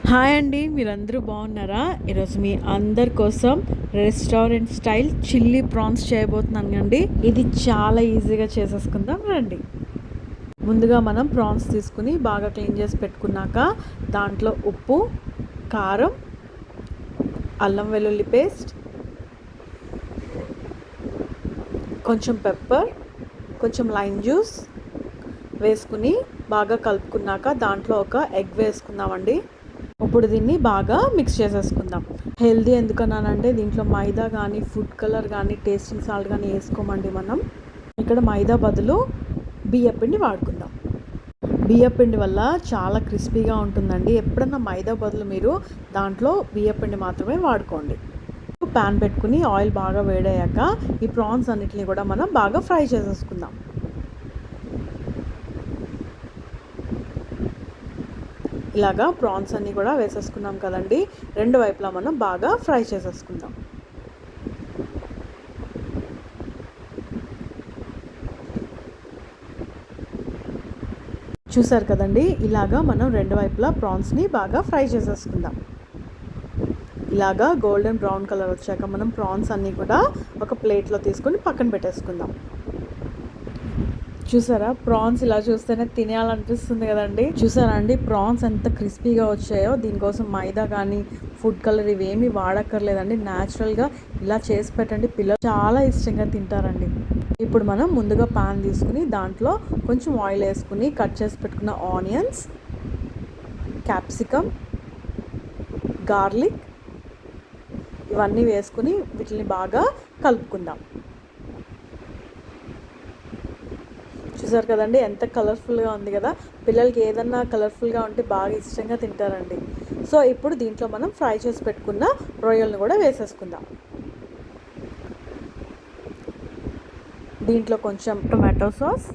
Hi అండి, మీరందరూ బాగున్నారా? ఈరోజు మీ అందరి కోసం రెస్టారెంట్ స్టైల్ చిల్లీ ప్రాన్స్ చేయబోతున్నాను అండి. ఇది చాలా ఈజీగా చేసేసుకుందాం రండి. ముందుగా మనం ప్రాన్స్ తీసుకుని బాగా క్లీన్ చేసి పెట్టుకున్నాక దాంట్లో ఉప్పు, కారం, అల్లం వెల్లుల్లి పేస్ట్, కొంచెం పెప్పర్, కొంచెం లైమ్ జ్యూస్ వేసుకుని బాగా కలుపుకున్నాక దాంట్లో ఒక ఎగ్ వేసుకుందామండి. ఇప్పుడు దీన్ని బాగా మిక్స్ చేసేసుకుందాం. హెల్దీ ఎందుకన్నానంటే దీంట్లో మైదా కానీ ఫుడ్ కలర్ కానీ టేస్టింగ్ సాల్ట్ కానీ వేసుకోమండి. మనం ఇక్కడ మైదా బదులు బియ్యపిండి వాడుకుందాం. బియ్యపిండి వల్ల చాలా క్రిస్పీగా ఉంటుందండి. ఎప్పుడన్నా మైదా బదులు మీరు దాంట్లో బియ్యపిండి మాత్రమే వాడుకోండి. ప్యాన్ పెట్టుకుని ఆయిల్ బాగా వేడయ్యాక ఈ ప్రాన్స్ అన్నిటిని కూడా మనం బాగా ఫ్రై చేసేసుకుందాం. ఇలాగా ప్రాన్స్ అన్నీ కూడా వేసేసుకున్నాం కదండి. రెండు వైపులా మనం బాగా ఫ్రై చేసేసుకుందాం. చూసారు కదండి, ఇలాగా మనం రెండు వైపులా ప్రాన్స్ని బాగా ఫ్రై చేసేసుకుందాం. ఇలాగా గోల్డెన్ బ్రౌన్ కలర్ వచ్చాక మనం ప్రాన్స్ అన్నీ కూడా ఒక ప్లేట్లో తీసుకొని పక్కన పెట్టేసుకుందాం. చూసారా, ప్రాన్స్ ఇలా చూస్తేనే తినేయాలనిపిస్తుంది కదండి. చూసారా అండి, ప్రాన్స్ ఎంత క్రిస్పీగా వచ్చాయో. దీనికోసం మైదా కానీ ఫుడ్ కలర్ ఇవేమీ వాడక్కర్లేదండి. న్యాచురల్గా ఇలా చేసి పెట్టండి, పిల్లలు చాలా ఇష్టంగా తింటారండి. ఇప్పుడు మనం ముందుగా పాన్ తీసుకుని దాంట్లో కొంచెం ఆయిల్ వేసుకుని కట్ చేసి పెట్టుకున్న ఆనియన్స్, క్యాప్సికమ్, గార్లిక్ ఇవన్నీ వేసుకుని వీటిని బాగా కలుపుకుందాం. చూసారు కదండి, ఎంత కలర్ఫుల్గా ఉంది కదా. పిల్లలకి ఏదన్నా కలర్ఫుల్గా ఉంటే బాగా ఇష్టంగా తింటారండి. సో ఇప్పుడు దీంట్లో మనం ఫ్రై చేసి పెట్టుకున్న రొయ్యలను కూడా వేసేసుకుందాం. దీంట్లో కొంచెం టొమాటో సాస్,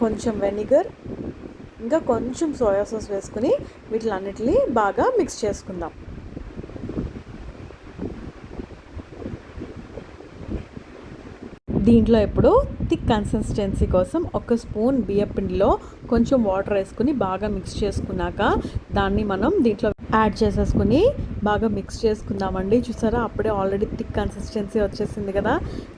కొంచెం వెనిగర్, ఇంకా కొంచెం సోయా సాస్ వేసుకుని వీటిలన్నిటిని బాగా మిక్స్ చేసుకుందాం. దీంట్లో ఇప్పుడు థిక్ కన్సిస్టెన్సీ కోసం ఒక స్పూన్ బియ్యపిండిలో కొంచెం వాటర్ వేసుకుని బాగా మిక్స్ చేసుకున్నాక దాన్ని మనం దీంట్లో యాడ్ చేసేసుకుని బాగా మిక్స్ చేసుకుందామండి. చూసారా, అప్పుడే ఆల్రెడీ థిక్ కన్సిస్టెన్సీ వచ్చేసింది కదా.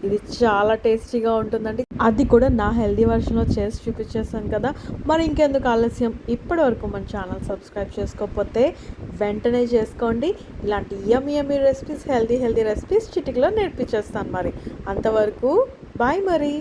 ఇది చాలా టేస్టీగా ఉంటుందండి. అది కూడా నా హెల్దీ వర్షన్లో చేసి చూపించేసాను కదా. మరి ఇంకెందుకు ఆలస్యం, ఇప్పటి వరకు మన ఛానల్ సబ్స్క్రైబ్ చేసుకోకపోతే వెంటనే చేసుకోండి. ఇలాంటి యమ్మీ రెసిపీస్, హెల్దీ రెసిపీస్ చిటికలో నేర్పించేస్తాను. మరి అంతవరకు బాయ్ మరి.